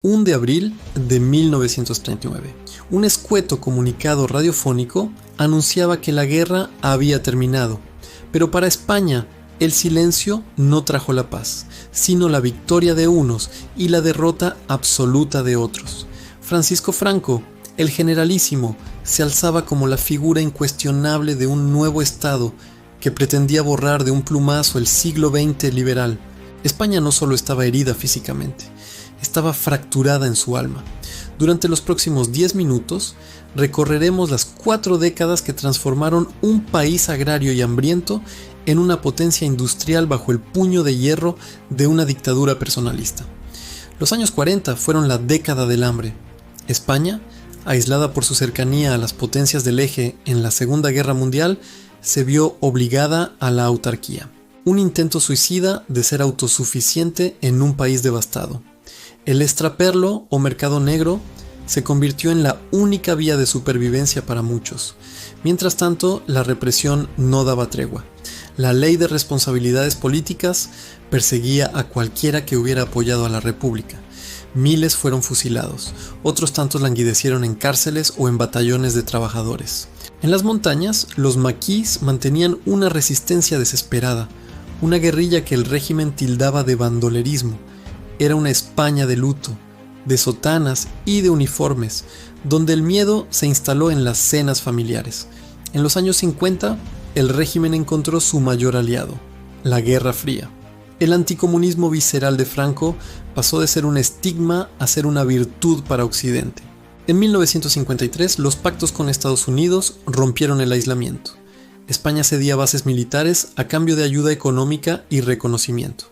1 de abril de 1939. Un escueto comunicado radiofónico anunciaba que la guerra había terminado, pero para España el silencio no trajo la paz, sino la victoria de unos y la derrota absoluta de otros. Francisco Franco, el generalísimo, se alzaba como la figura incuestionable de un nuevo Estado que pretendía borrar de un plumazo el siglo XX liberal. España no solo estaba herida físicamente, estaba fracturada en su alma. Durante los próximos 10 minutos recorreremos las 4 décadas que transformaron un país agrario y hambriento en una potencia industrial bajo el puño de hierro de una dictadura personalista. Los años 40 fueron la década del hambre. España, aislada por su cercanía a las potencias del eje en la Segunda Guerra Mundial, se vio obligada a la autarquía. Un intento suicida de ser autosuficiente en un país devastado. El extraperlo o mercado negro se convirtió en la única vía de supervivencia para muchos. Mientras tanto, la represión no daba tregua. La ley de responsabilidades políticas perseguía a cualquiera que hubiera apoyado a la República. Miles fueron fusilados, otros tantos languidecieron en cárceles o en batallones de trabajadores. En las montañas, los maquis mantenían una resistencia desesperada, una guerrilla que el régimen tildaba de bandolerismo. Era una España de luto, de sotanas y de uniformes, donde el miedo se instaló en las cenas familiares. En los años 50, el régimen encontró su mayor aliado, la Guerra Fría. El anticomunismo visceral de Franco pasó de ser un estigma a ser una virtud para Occidente. En 1953, los pactos con Estados Unidos rompieron el aislamiento. España cedía bases militares a cambio de ayuda económica y reconocimiento.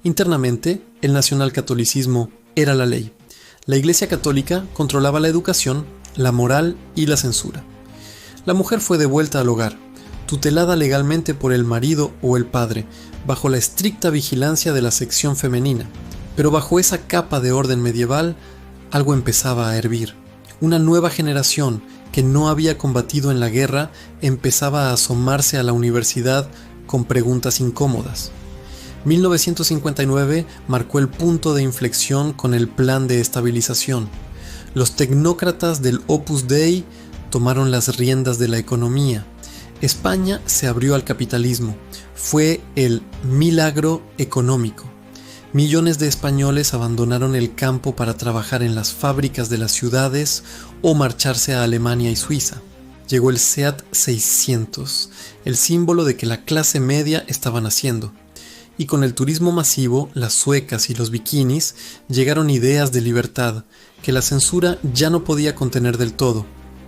Internamente, el nacionalcatolicismo era la ley. La Iglesia Católica controlaba la educación, la moral y la censura. La mujer fue devuelta al hogar, tutelada legalmente por el marido o el padre, bajo la estricta vigilancia de la sección femenina. Pero bajo esa capa de orden medieval, algo empezaba a hervir. Una nueva generación que no había combatido en la guerra empezaba a asomarse a la universidad con preguntas incómodas. 1959 marcó el punto de inflexión con el Plan de Estabilización. Los tecnócratas del Opus Dei tomaron las riendas de la economía. España se abrió al capitalismo. Fue el milagro económico. Millones de españoles abandonaron el campo para trabajar en las fábricas de las ciudades o marcharse a Alemania y Suiza. Llegó el SEAT 600, el símbolo de que la clase media estaba naciendo. Y con el turismo masivo, las suecas y los bikinis, llegaron ideas de libertad que la censura ya no podía contener del todo.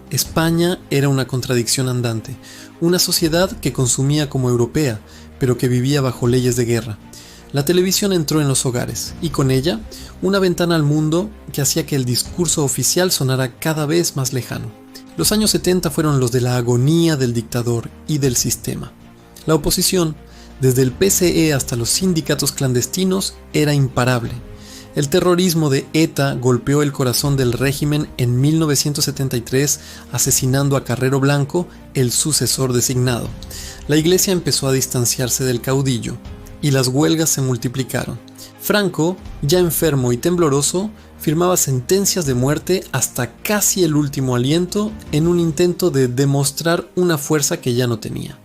España era una contradicción andante, una sociedad que consumía como europea, pero que vivía bajo leyes de guerra. La televisión entró en los hogares, y con ella, una ventana al mundo que hacía que el discurso oficial sonara cada vez más lejano. Los años 70 fueron los de la agonía del dictador y del sistema. La oposición, desde el PCE hasta los sindicatos clandestinos, era imparable. El terrorismo de ETA golpeó el corazón del régimen en 1973, asesinando a Carrero Blanco, el sucesor designado. La iglesia empezó a distanciarse del caudillo, y las huelgas se multiplicaron. Franco, ya enfermo y tembloroso, firmaba sentencias de muerte hasta casi el último aliento en un intento de demostrar una fuerza que ya no tenía.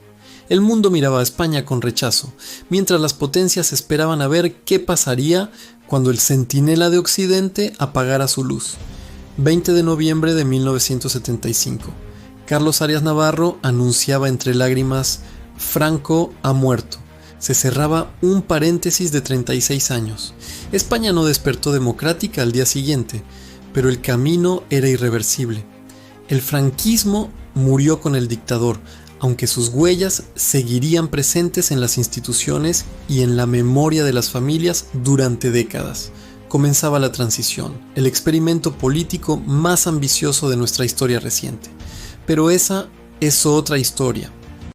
El mundo miraba a España con rechazo, mientras las potencias esperaban a ver qué pasaría cuando el centinela de Occidente apagara su luz. 20 de noviembre de 1975. Carlos Arias Navarro anunciaba entre lágrimas: Franco ha muerto. Se cerraba un paréntesis de 36 años. España no despertó democrática al día siguiente, pero el camino era irreversible. El franquismo murió con el dictador, aunque sus huellas seguirían presentes en las instituciones y en la memoria de las familias durante décadas. Comenzaba la transición, el experimento político más ambicioso de nuestra historia reciente. Pero esa es otra historia.